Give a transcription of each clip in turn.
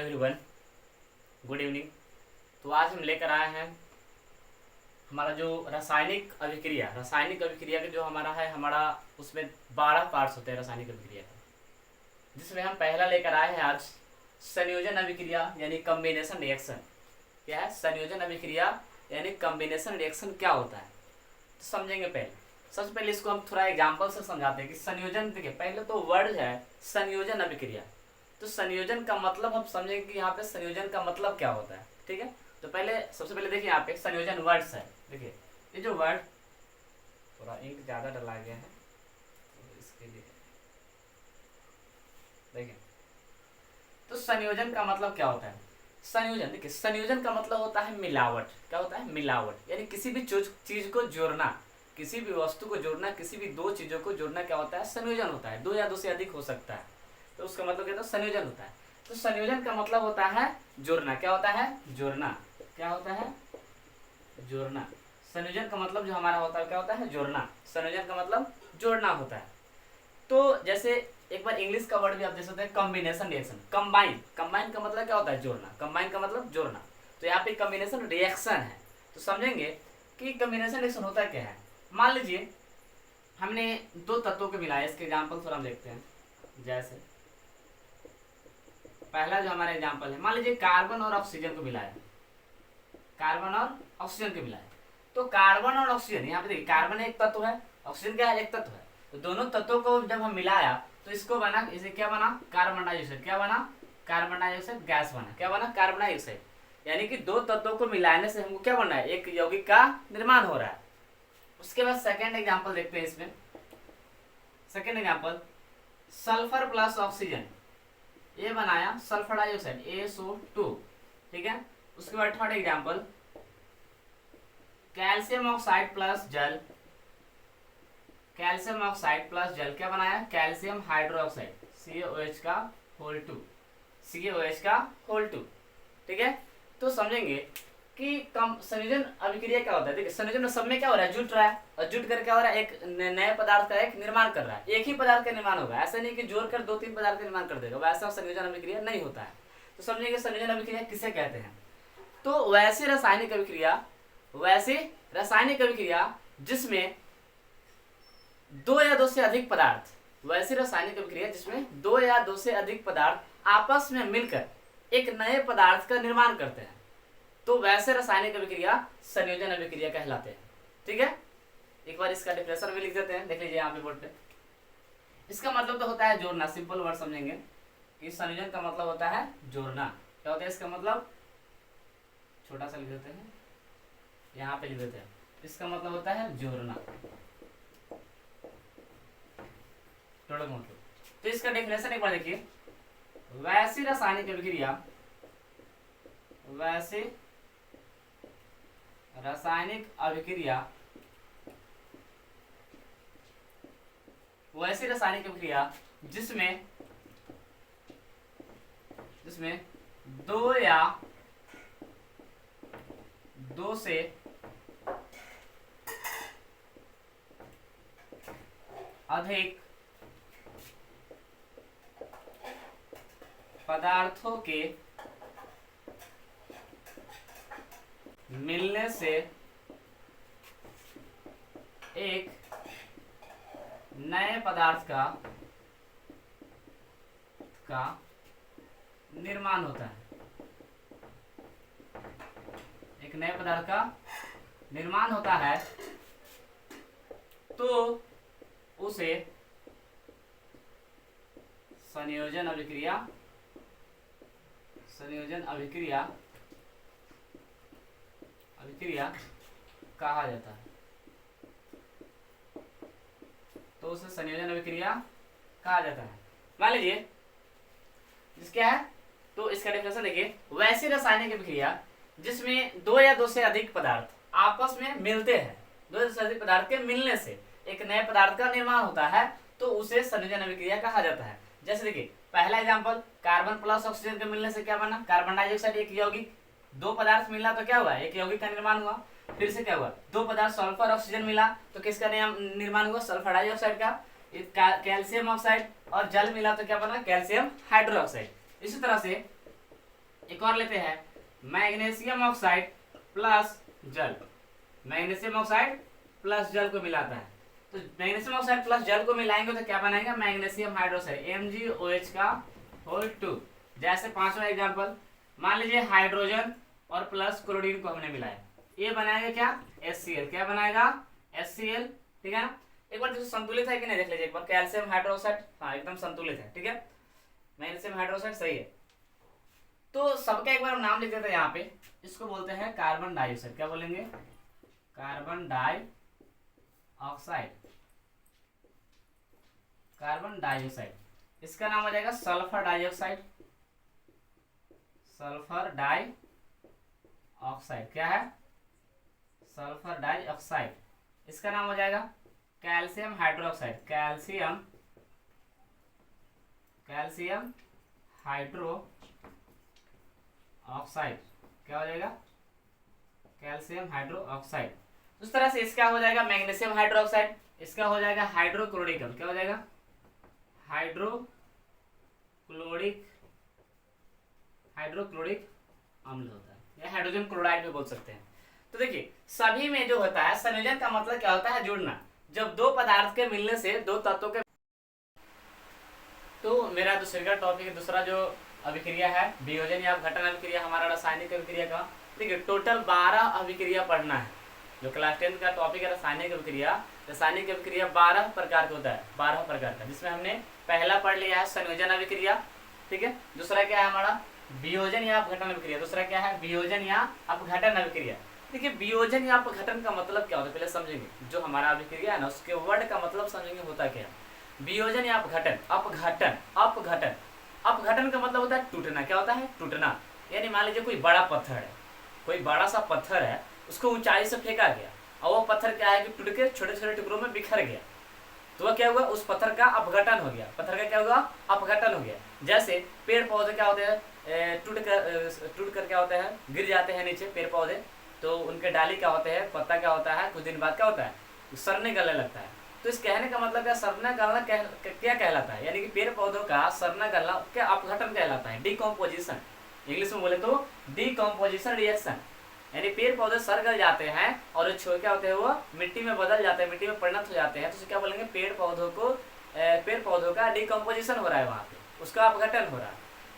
Everyone, good evening. तो आज हम लेकर आए हैं हमारा जो रासायनिक अभिक्रिया के जो हमारा उसमें 12 पार्ट्स होते हैं रासायनिक अभिक्रिया का, जिसमें हम पहला लेकर आए हैं आज संयोजन अभिक्रिया यानी कॉम्बिनेशन रिएक्शन। क्या है संयोजन अभिक्रिया यानी कॉम्बिनेशन रिएक्शन क्या होता है, तो समझेंगे। पहले सबसे पहले इसको हम थोड़ा एग्जाम्पल से समझाते हैं कि संयोजन, देखिए पहले तो वर्ड है संयोजन अभिक्रिया। तो संयोजन का मतलब हम समझेंगे कि यहाँ पे संयोजन का मतलब क्या होता है। ठीक है, तो सबसे पहले देखिए यहाँ पे संयोजन वर्ड्स है। देखिए ये जो वर्ड, थोड़ा इंक ज़्यादा डला गया है तो इसके लिए देखिए, तो संयोजन का मतलब क्या होता है। संयोजन, देखिए संयोजन का मतलब होता है मिलावट। क्या होता है? मिलावट, यानी किसी भी चीज को जोड़ना, किसी भी वस्तु को जोड़ना, किसी भी दो चीजों को जोड़ना क्या होता है? संयोजन होता है। दो या दो से अधिक हो सकता है, तो उसका मतलब क्या होता है? संयोजन होता है। तो संयोजन का मतलब होता है जोड़ना। क्या होता है? जोड़ना। क्या होता है? जोड़ना। संयोजन का मतलब जो हमारा होता है क्या होता है? जोड़ना। संयोजन का मतलब जोड़ना होता है। तो जैसे एक बार इंग्लिश का वर्ड भी आप देख सकते हैं, कॉम्बिनेशन रिएक्शन। कंबाइन, कंबाइन का मतलब क्या होता है? जोड़ना। कंबाइन का मतलब जोड़ना। तो यहाँ पे कॉम्बिनेशन रिएक्शन है, तो समझेंगे कि कॉम्बिनेशन रिएक्शन होता क्या है। मान लीजिए हमने दो तत्वों को मिलाया, इसके एग्जाम्पल थोड़ा हम देखते हैं। जैसे पहला जो हमारा एग्जाम्पल है, मान लीजिए कार्बन और ऑक्सीजन को मिलाया, कार्बन और ऑक्सीजन को मिलाया। तो कार्बन और ऑक्सीजन, यहाँ पे देखिए कार्बन एक तत्व है, ऑक्सीजन क्या है? एक तत्व है। तो दोनों तत्वों को जब हम मिलाया तो इसको बना, इसे क्या बना? Carbon dioxide. क्या बना? कार्बन डाइऑक्साइड गैस बना। क्या बना? Carbon dioxide. यानी कि दो तत्वों को मिलाने से हमको क्या बनना है? एक यौगिक का निर्माण हो रहा है। उसके बाद सेकेंड एग्जाम्पल देखते हैं इसमें। Second example, sulphur plus oxygen, ये बनाया सल्फर डाइऑक्साइड SO2। ठीक है, उसके बाद third example, calcium oxide plus जल, कैल्शियम ऑक्साइड प्लस जल क्या बनाया? कैल्शियम हाइड्रोक्साइड CaOH का होल 2, CaOH का होल 2। ठीक है, तो समझेंगे कि कम संयोजन अभिक्रिया क्या होता है। देखिए संयोजन में सब में क्या हो रहा है? जुट रहा है, और जुट कर क्या हो रहा है? एक नए पदार्थ का एक निर्माण कर रहा है। एक ही पदार्थ का निर्माण होगा, ऐसा नहीं कि जोड़कर दो तीन पदार्थ का निर्माण कर देगा, वैसा संयोजन अभिक्रिया नहीं होता है। तो समझेंगे संयोजन अभिक्रिया किसे कहते हैं। तो वैसी रासायनिक अभिक्रिया जिसमें दो या दो से अधिक पदार्थ, वैसी रासायनिक अभिक्रिया जिसमें दो या दो से अधिक पदार्थ आपस में मिलकर एक नए पदार्थ का निर्माण करते हैं, तो वैसे रासायनिक अभिक्रिया संयोजन अभिक्रिया कहलाते हैं। ठीक है, एक बार इसका डिफिनेशन भी लिख देते हैं, देख लीजिए यहाँ पे बोर्ड पे। इसका मतलब तो होता है जोड़ना। सिंपल वर्ड समझेंगे कि संयोजन का मतलब होता है जोड़ना। क्या होता है इसका मतलब? छोटा सा लिख देते हैं, यहाँ पे लिख देते हैं। इसका मतलब होता है जोड़ना, जोड़ना मतलब। तो इसका डेफिनेशन एक बार देखिए, वैसी रासायनिक अभिक्रिया, वैसी रासायनिक अभिक्रिया, वैसी रासायनिक अभिक्रिया जिसमें दो या दो से अधिक पदार्थों के मिलने से एक नए पदार्थ का निर्माण होता है। एक नए पदार्थ का निर्माण होता है, तो उसे संयोजन अभिक्रिया कहा जाता है। तो उसे संयोजन अभिक्रिया कहा जाता है। मान लीजिए क्या है, तो इसका डेफिनेशन देखिए, वैसी रासायनिक अभिक्रिया जिसमें दो या दो से अधिक पदार्थ आपस में मिलते हैं, दो या से अधिक पदार्थ के मिलने से एक नए पदार्थ का निर्माण होता है, तो उसे संयोजन अभिक्रिया कहा जाता है। जैसे देखिए पहला एग्जांपल, कार्बन प्लस ऑक्सीजन के मिलने से क्या बना? कार्बन डाइऑक्साइड एक यौगिक। दो पदार्थ मिला तो क्या हुआ? एक यौगिक का निर्माण हुआ। फिर से क्या हुआ? दो पदार्थ सल्फर ऑक्सीजन मिला तो किसका निर्माण हुआ? सल्फर डाइऑक्साइड का। कैल्शियम ऑक्साइड और जल मिला तो क्या बना? Calcium hydroxide. इसी तरह से एक और लेते हैं, मैग्नीशियम ऑक्साइड प्लस जल। मैग्नीशियम ऑक्साइड प्लस जल को मिलाता है, तो मैग्नीशियम ऑक्साइड प्लस जल को मिलाएंगे तो क्या बनाएगा, मैग्नीशियम हाइड्रोक्साइड MgOH का होल 2। जैसे पांचवा एग्जांपल, मान लीजिए हाइड्रोजन और प्लस क्लोरीन को हमने मिलाया, ये बनाएगा क्या, HCl। क्या बनाएगा, HCl, ठीक है ना। एक बार देखो संतुलित है कि नहीं, देख लीजिए एक बार, कैल्शियम हाइड्रोक्साइड, हाँ एकदम संतुलित है, ठीक है, मैग्नीशियम हाइड्रोक्साइड सही है। तो सबका एक बार नाम लिख देते हैं यहाँ पे, इसको बोलते हैं कार्बन डाइऑक्साइड। क्या बोलेंगे, कार्बन डाइऑक्साइड, कार्बन डाइऑक्साइड। इसका नाम हो जाएगा सल्फर डाइऑक्साइड, सल्फर डाइऑक्साइड। क्या है, सल्फर डाइऑक्साइड। इसका नाम हो जाएगा calcium hydroxide, calcium hydro oxide. क्या हो जाएगा, कैल्शियम हाइड्रो ऑक्साइड। उस तरह से इसका हो जाएगा मैग्नीशियम हाइड्रोक्साइड, इसका हो जाएगा हाइड्रोक्लोरिक। क्या हो जाएगा, हाइड्रोक्लोरिक अम्ल होता है, या हाइड्रोजन क्लोराइड भी बोल सकते हैं। तो देखिए सभी में जो होता है संयोजन का मतलब क्या होता है, जुड़ना। जब दो पदार्थ के मिलने से, दो तत्वों के, तो मेरा दूसरा टॉपिक है, दूसरा जो अभिक्रिया है वियोजन या अपघटन अभिक्रिया, हमारा रासायनिक अभिक्रिया का। ठीक है, टोटल 12 अभिक्रिया पढ़ना है। जो क्लास 10 का टॉपिक है रासायनिक अभिक्रिया, रासायनिक अभिक्रिया 12 प्रकार का होता है, 12 प्रकार का, जिसमें हमने पहला पढ़ लिया है संयोजन अभिक्रिया। ठीक है, दूसरा क्या है हमारा, वियोजन या अपघटन अभिक्रिया। दूसरा क्या है, वियोजन या अपघटन अभिक्रिया। देखिए वियोजन या अपघटन का मतलब क्या होता है, पहले समझेंगे। जो हमारा अभिक्रिया है ना, उसके वर्ड का मतलब समझेंगे होता क्या है। वियोजन या अपघटन, अपघटन का मतलब होता है टूटना। क्या होता है, टूटना। यानी मान लीजिए कोई बड़ा पत्थर है, कोई बड़ा सा पत्थर है, उसको ऊंचाई से फेंका गया और वो पत्थर क्या है कि टूट के छोटे छोटे टुकड़ों में बिखर गया, तो वह क्या हुआ, उस पत्थर का अपघटन हो गया। पत्थर का क्या हुआ, अपघटन हो गया। जैसे पेड़ पौधे क्या होते हैं, टूट कर क्या होते हैं, गिर जाते हैं नीचे पेड़ पौधे, तो उनके डाली क्या होते हैं, पत्ता क्या होता है, कुछ दिन बाद क्या होता है, सड़ने गलने लगता है। तो इस कहने का मतलब क्या, सड़ना गलना क्या कहलाता है, यानी कि पेड़ पौधों का सड़ना गलना क्या अपघटन कहलाता है, डिकम्पोजिशन। इंग्लिश में बोले तो डिकम्पोजिशन रिएक्शन। यानी पेड़ पौधे सड़ गल जाते हैं और जो क्या होते हैं वो मिट्टी में बदल जाते हैं, मिट्टी में परिणत हो जाते हैं, तो उसे क्या बोलेंगे, पेड़ पौधों का डिकम्पोजिशन हो रहा है, वहाँ पे उसका अपघटन हो रहा है।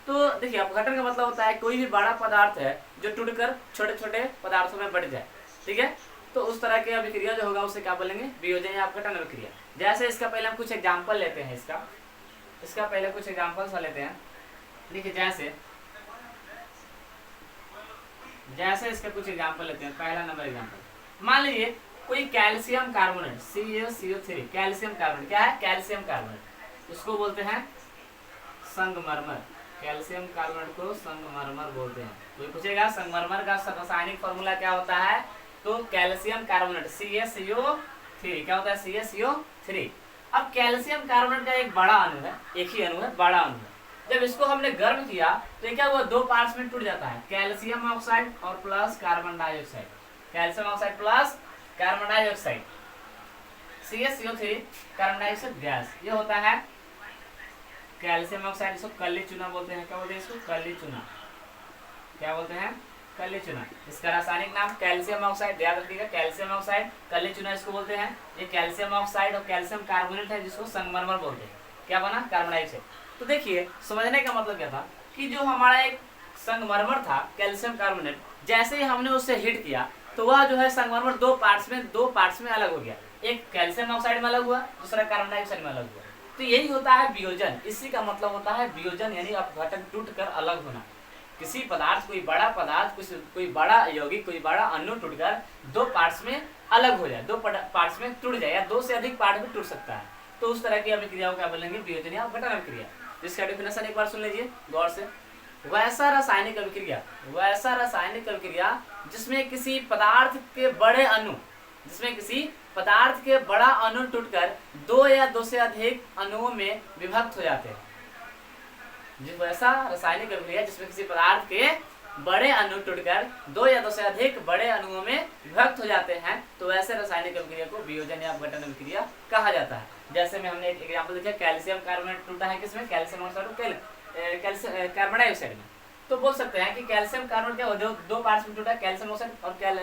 तो देखिए अपघटन का मतलब होता है कोई भी बड़ा पदार्थ है जो टूटकर छोटे छोटे पदार्थों में बढ़ जाए। ठीक है, तो उस तरह की अभिक्रिया जो होगा उसे क्या बोलेंगे, वियोजन या अपघटन अभिक्रिया। जैसे इसका पहले हम कुछ एग्जाम्पल लेते हैं, इसका पहले कुछ एग्जाम्पल्स लेते हैं। देखिए जैसे इसका कुछ एग्जाम्पल लेते हैं। पहला नंबर एग्जाम्पल, मान लीजिए कोई calcium carbonate CaCO3, calcium carbonate. क्या है, कैल्शियम कार्बोनेट, उसको बोलते हैं संगमरमर। कैल्शियम कार्बोनेट को संगमरमर बोलते हैं। कोई पूछेगा संगमरमर का रासायनिक फॉर्मूला क्या होता है, तो कैल्शियम कार्बोनेट CaCO3। क्या होता है, CaCO3। अब कैल्शियम कार्बोनेट का एक बड़ा अणु है, एक ही अणु है, बड़ा अणु है। जब इसको हमने गर्म किया तो ये क्या हुआ, दो पार्ट्स में टूट जाता है, कैल्शियम ऑक्साइड और plus carbon dioxide. Calcium oxide plus carbon dioxide, CaCO3 carbon dioxide gas, ये होता है कैल्शियम ऑक्साइड। इसको कली चूना बोलते हैं। क्या बोलते हैं इसको, कली चूना। क्या बोलते हैं, कली चूना। इसका रासायनिक नाम कैल्शियम ऑक्साइड, याद रखिएगा, कैल्शियम ऑक्साइड, कली चूना इसको बोलते हैं। ये कैल्शियम ऑक्साइड और कैल्शियम कार्बोनेट है जिसको संगमरमर बोलते हैं। क्या बना, कार्बन डाइऑक्साइड। तो देखिए समझने का मतलब क्या था कि जो हमारा एक संगमरमर था कैल्शियम कार्बोनेट, जैसे ही हमने उससे हीट किया तो वह जो है संगमरमर दो पार्ट्स में अलग हो गया। एक कैल्शियम ऑक्साइड में अलग हुआ, दूसरा कार्बन डाइऑक्साइड में अलग हुआ। तो यही होता है वियोजन। इसी का मतलब होता है वियोजन, यानी अपघटन, टूट कर अलग होना। किसी पदार्थ, कोई बड़ा पदार्थ, कोई बड़ा यौगिक, कोई बड़ा अणु टूटकर दो पार्ट्स में अलग हो जाए, दो पार्ट्स में टूट जाए, या दो से अधिक पार्ट में टूट सकता है। तो उस तरह की अभिक्रियाओं क्या बोलेंगे, वियोजन या अपघटन अभिक्रिया। जिसका डेफिनेशन एक बार सुन लीजिए गौर से। वैसा रासायनिक अभिक्रिया जिसमें किसी पदार्थ के बड़ा अणु टूटकर दो या दो से अधिक अणुओं में विभक्त हो जाते हैं। वैसा रासायनिक अभिक्रिया जिसमें किसी पदार्थ के बड़े अणु टूटकर दो या दो से अधिक बड़े अणुओं में विभक्त हो जाते हैं, तो वैसे रासायनिक अभिक्रिया को वियोजन या अपघटन अभिक्रिया कहा जाता है। जैसे में हमने एक एग्जांपल देखा, कैल्शियम कार्बोनेट टूटा है किसमें, कैल्शियम ऑक्साइड, कार्बन डाइऑक्साइड में। तो बोल सकते हैं कि कैल्शियम कार्बोनेट क्या दो पार्ट्स में टूटा है, कैल्शियम ऑक्साइड और क्या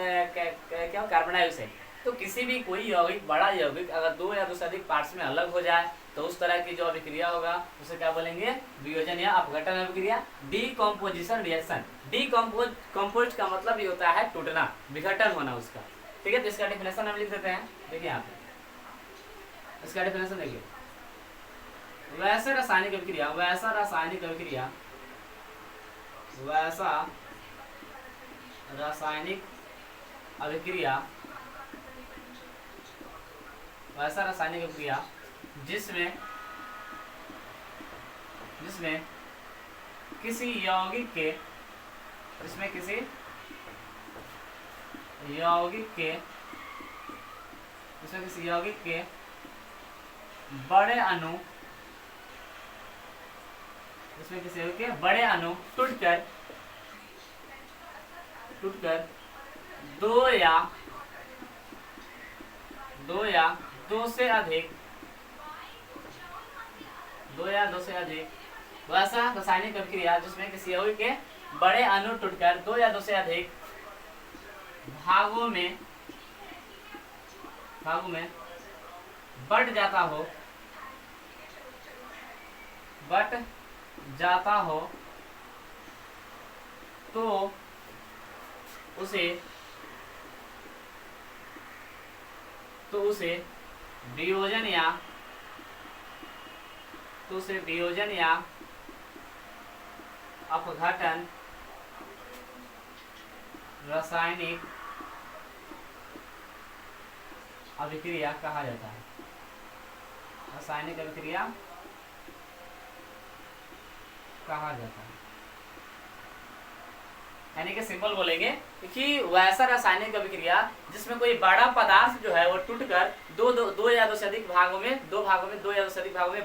कार्बन डाइऑक्साइड। तो किसी भी कोई यौगिक बड़ा यौगिक अगर दो या दो से अधिक पार्ट्स में अलग हो जाए तो उस तरह की जो अभिक्रिया होगा उसे क्या बोलेंगे, वियोजन या अपघटन अभिक्रिया, डीकम्पोजिशन रिएक्शन। डीकम्पोज का मतलब ये होता है टूटना, विघटन होना उसका। ठीक है, तो इसका डेफिनेशन हम लिख देते हैं, देखिए यहाँ पे इसका डेफिनेशन देखिए, वैसा रासायनिक अभिक्रिया, वैसा रासायनिक अभिक्रिया, वैसा रासायनिक अभिक्रिया, वैसा रासायनिक अभिक्रिया जिसमें किसी यौगिक के, इसमें किसी यौगिक के, इसमें किसी यौगिक के बड़े अणु, इसमें किसी यौगिक के बड़े अणु टूटकर दो या दो से अधिक वैसा रासायनिक अभिक्रिया जिसमें किसी यौगिक के बड़े अणु टूटकर दो या दो से अधिक भागों में बट जाता हो तो उसे वियोजन या अपघटन रासायनिक अभिक्रिया कहा जाता है। रासायनिक अभिक्रिया कहा जाता है, यानी कि सिंपल बोलेंगे कि वैसा रासायनिक अभिक्रिया जिसमें कोई बड़ा पदार्थ जो है वो टूटकर दो या दो से अधिक भागों में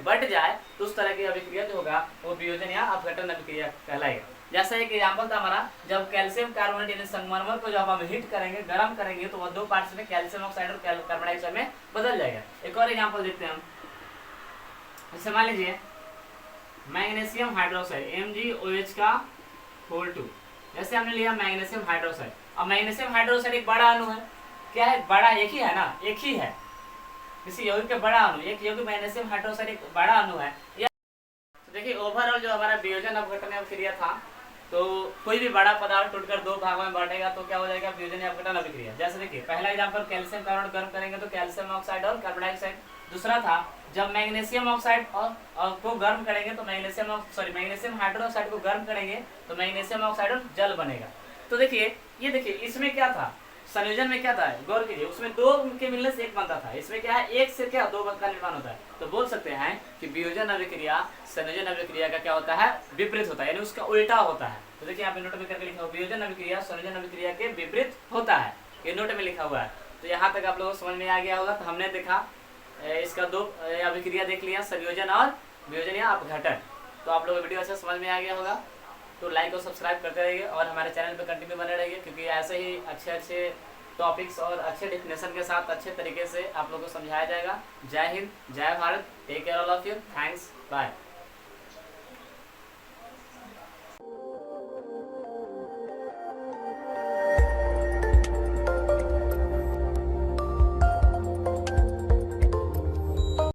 बट जाए तो उस तरह की अभिक्रिया जो होगा वो वियोजन या अपघटन अभिक्रिया कहलाएगा। जैसा एक एग्जाम्पल था हमारा, जब कैल्शियम कार्बोनेट यानी संगमरमर को जब हम हीट करेंगे, गर्म करेंगे, तो वह दो पार्ट्स में कैल्शियम ऑक्साइड और कार्बन डाइऑक्साइड में बदल जाएगा। एक और एग्जाम्पल देखते हैं हम, जैसे मान लीजिए मैग्नीशियम हाइड्रोक्साइड MgOH का होल 2, जैसे हमने लिया मैग्नीशियम हाइड्रोक्साइड। अब मैग्नीशियम हाइड्रोक्साइड एक बड़ा अणु है, क्या है, बड़ा एक ही है ना, एक ही है किसी यौगिक का बड़ा अणु, एक यौगिक मैग्नीशियम हाइड्रोक्साइड एक बड़ा अणु है। तो देखिए ओवरऑल जो हमारा वियोजन अपघटन अभिक्रिया था, तो कोई भी बड़ा पदार्थ टूटकर दो भागों में बांटेगा तो क्या हो जाएगा, वियोजन या अपघटन अभिक्रिया। जैसे देखिए पहला एग्जांपल कैल्शियम कार्बोनेट गर्म करेंगे तो कैल्शियम ऑक्साइड और कार्बन डाइऑक्साइड। दूसरा था जब मैग्नीशियम ऑक्साइड और को गर्म करेंगे तो मैग्नीशियम हाइड्रोक्साइड को गर्म करेंगे तो मैग्नीशियम ऑक्साइड और जल बनेगा। तो देखिए ये देखिए इसमें क्या था, संयोजन में क्या था, गौर कीजिए, उसमें दो के मिलने से एक बनता था, इसमें क्या है, एक से क्या दो का निर्माण होता है। तो बोल सकते हैं कि वियोजन अभिक्रिया संयोजन अभिक्रिया का क्या होता है, विपरीत होता है, यानी उसका उल्टा होता है। तो देखिए यहाँ पे नोट में करके लिखा हुआ, वियोजन अभिक्रिया संयोजन अभिक्रिया के विपरीत होता है, ये नोट में लिखा हुआ है। तो यहाँ तक आप लोगों को समझ में आ गया होगा। तो हमने देखा इसका दो अभिक्रिया देख लिया, संयोजन और वियोजन या अपघटन। तो आप लोगों को वीडियो अच्छा समझ में आ गया होगा। तो लाइक और सब्सक्राइब करते रहिए और हमारे चैनल पे कंटिन्यू बने रहिए, क्योंकि ऐसे ही अच्छे टॉपिक्स और अच्छे डेफिनेशन के साथ अच्छे तरीके से आप लोगों को समझाया जाएगा। जय हिंद, जय Bharat, take care all of you, thanks, bye.